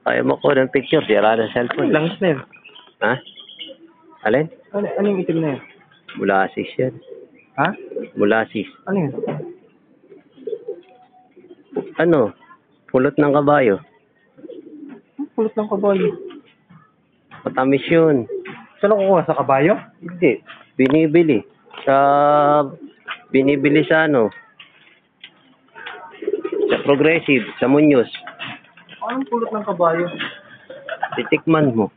Kaya mo ko ng picture, tira ng cellphone. Langis na yun. Ha? Alin? Ano yung itim na yun? Mulasis yan. Ha? Mulasis. Ano yun? Ano? Pulot ng kabayo. Pulot ng kabayo. Matamis yun. Saan ako kuha? Sa kabayo? Hindi. Binibili. Binibili sa ano? Sa Progressive, sa Muñoz. Anong pulot ng kabayo? Titikman mo.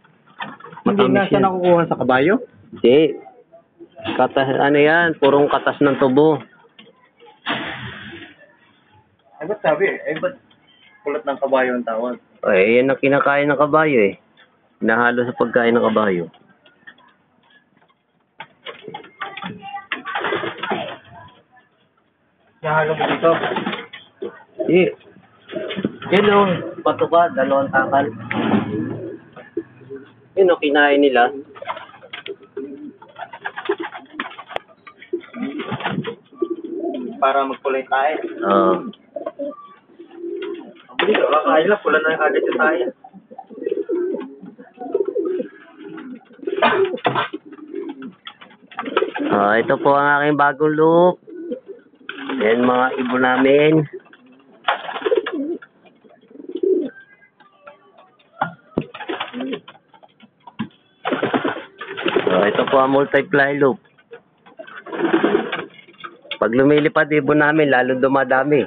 Hindi na Matamis saan yan. ako kuha? Sa kabayo? Hindi. Katas, ano yan? Purong katas ng tubo. Ay, ba't sabi eh? Ay, ba't pulot ng kabayo ang tawag? Eh, yan ang kinakain ng kabayo eh. Nahalo sa pagkain ng kabayo. Nahalo mo dito? Eh, yun o, patuka, 2 takal. Yun o, kinain nila. Para magkulay tayo. Oo. Hindi ka, kakain lang. Pula na yung agad yung tayo. Ito po ang aking bagong look. Yan mga ibon namin. Ito po ang multiply loop. Pag lumilipad ibon namin, lalo dumadami.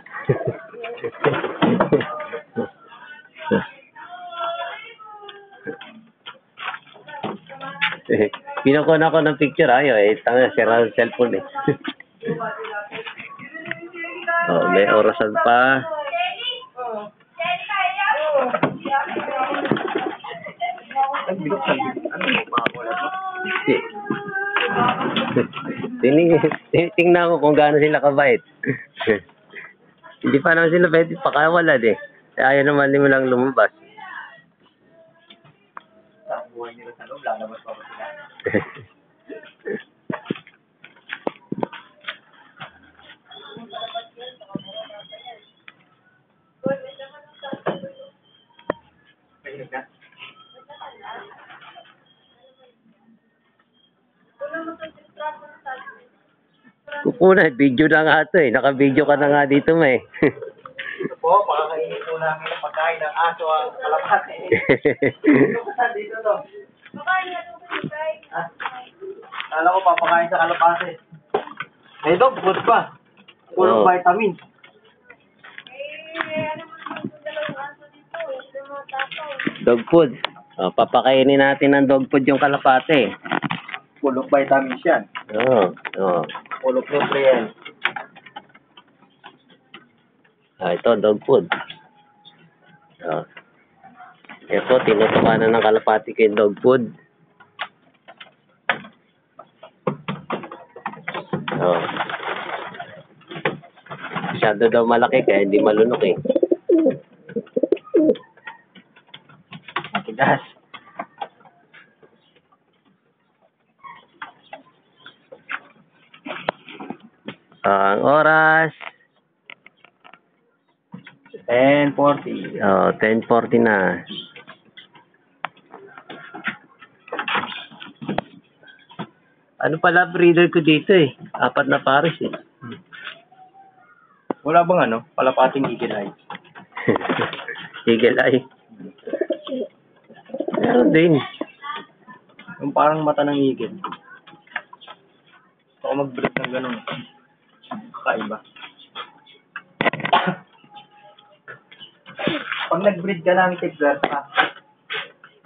Pinakuna ko ng picture, ayaw eh. Tanga, sira ang cellphone eh. May orasan pa. Tingnan ko kung gaano sila kabait. Hindi pa naman sila pwede pakawalan eh. Ayaw naman mo lang lumabas. Buhay nila sa loob, lalabas pa ba sila? Kupuna, video na nga ito eh. Naka-video ka na nga dito may. Po, pakakainin po namin ang pagkain ng aso ang kalapate. Dito to. Kala ko papakain sa kalapate. May dog food pa. Puro vitamin. Dog food. Papakainin natin ng dog food yung kalapate. Puro vitamins yan. Oo. Puro nutrients. Ito, dog food. Ito, tinutukanan ng kalapati kay dog food. Masyado daw malaki kaya hindi malunok eh. Matigas. Ang oras. 10:40. 10:40 na. Ano pala breeder ko dito eh? 4 na pares eh. Wala bang ano? Palapating eagle eye. Eagle eye. Meron din. Yung parang mata ng eagle. Ako mag-breed ng ganun. Kakaiba. Pag nag-breed ka ng tiglar sa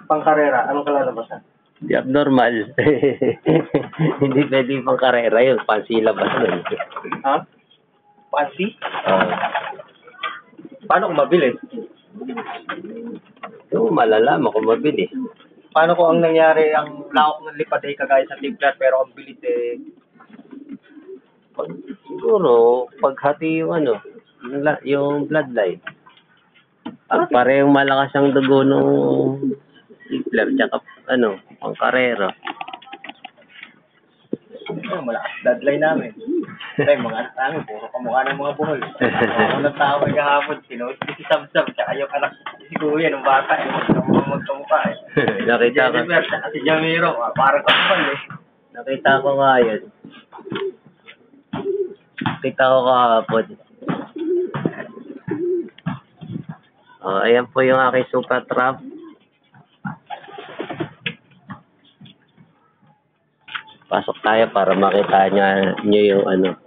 pang-karera, anong kalalabasan? Di abnormal. Hindi pwede pang karera yun. Pansilabas nun. Ha? Pansi? Oo. Paano kung mabilis? Yung malalaman kung mabilis. Paano kung ang nangyari, ang lawak ng lipad ay kagaya sa tiglar pero ang bilis eh... Siguro, paghati yung ano, yung bloodline. Parehong malakas ang dugo nung tiglar, tsaka ano, ang karera. Malakas bloodline namin. Ay, mga anak namin, puro kamukha ng mga buhol. Ako ng tao ay kahapon, sinuot si Sam-Sam, tsaka yung anak Si Kuya, nung bata, magkamukha eh. Nakita ko. Jennifer, si Jamiro, parang kapal eh. Nakita ko nga yun. Nakita ko kahapon. Oh, ayan po yung aking super trap. Pasok tayo para makita nyo yung ano,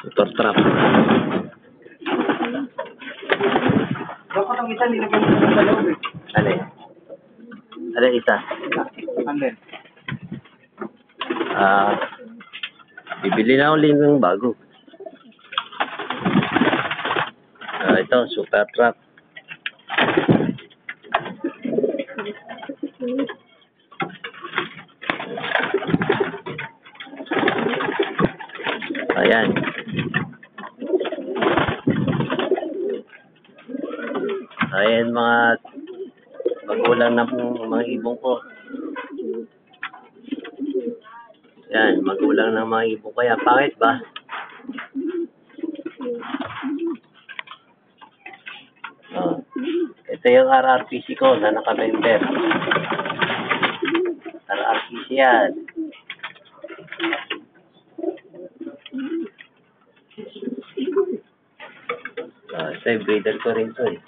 super trap. Dapat ang isa nilagyan mo sa loob eh. Ano? Ano isa? Anden. Bibili na ulit ng bago. Ito, super trap. Ayan. Ayan mga magulang na mga ibong ko. Yan, magulang ng mga ibong ko yan. Pangit ba? Oh. Ito yung RRPC ko na naka-member. RRPC yan. Ito yung breeder ko rin to eh.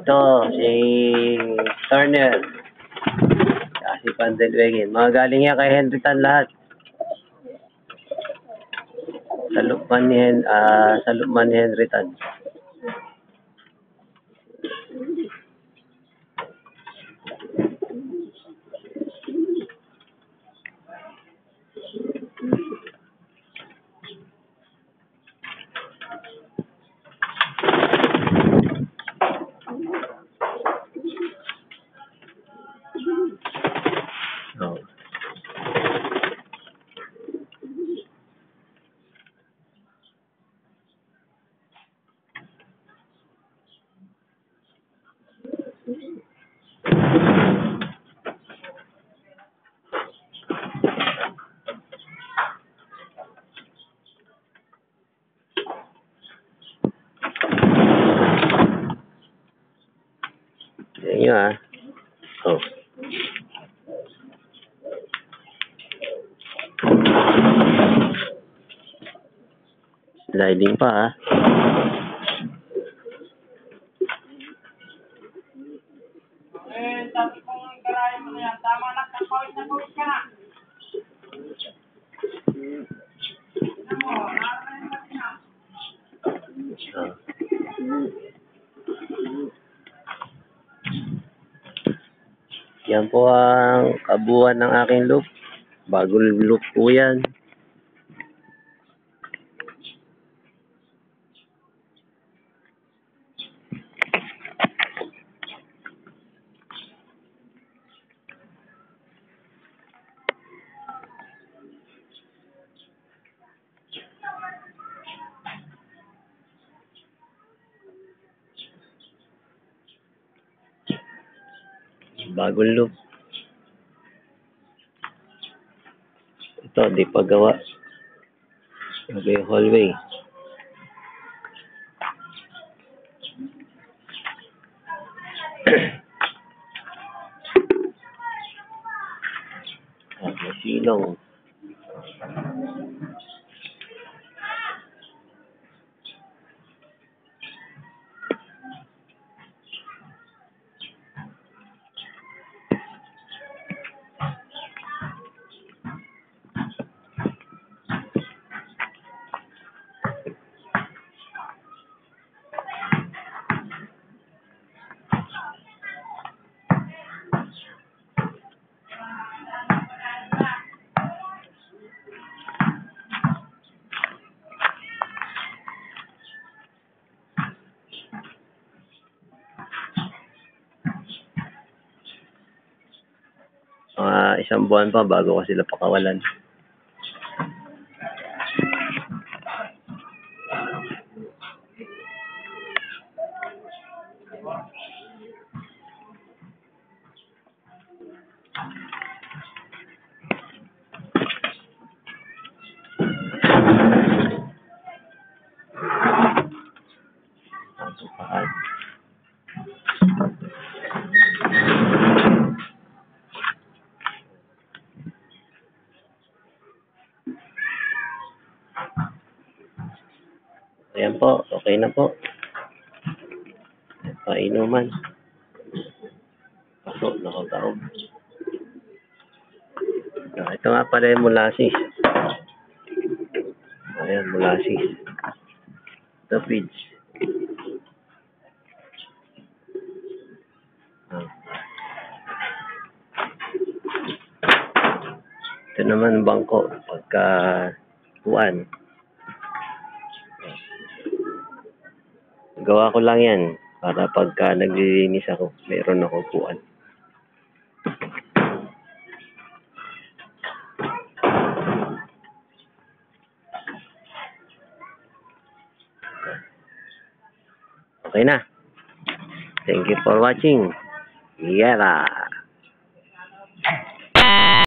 Ito, si Turner. Si Pandelwegin. Mga galing yan kay Henry Tan lahat. Sa lupman ni Henry Tan. Oh. Yan yun ah. Oh. Sliding pa ah. Sabi kong garahe mo na yan, tama na, kapawit na ka na. Yan po ang kabuuan ng aking loop. Bagong loop po yan. Bagong loop. Ito, di pa gawa. Okay, hallway. May silong. Isang buwan pa bago ko sila pakawalan. po, okay na po. Painuman. Paso, nakataob. Ito nga pala yung molasses. Ayan, molasses. The feeds. Ito naman bangko pagka tuwan. Gawa ko lang yan para pagka naglilinis ako, meron ako puan. Okay na. Thank you for watching. Yeah.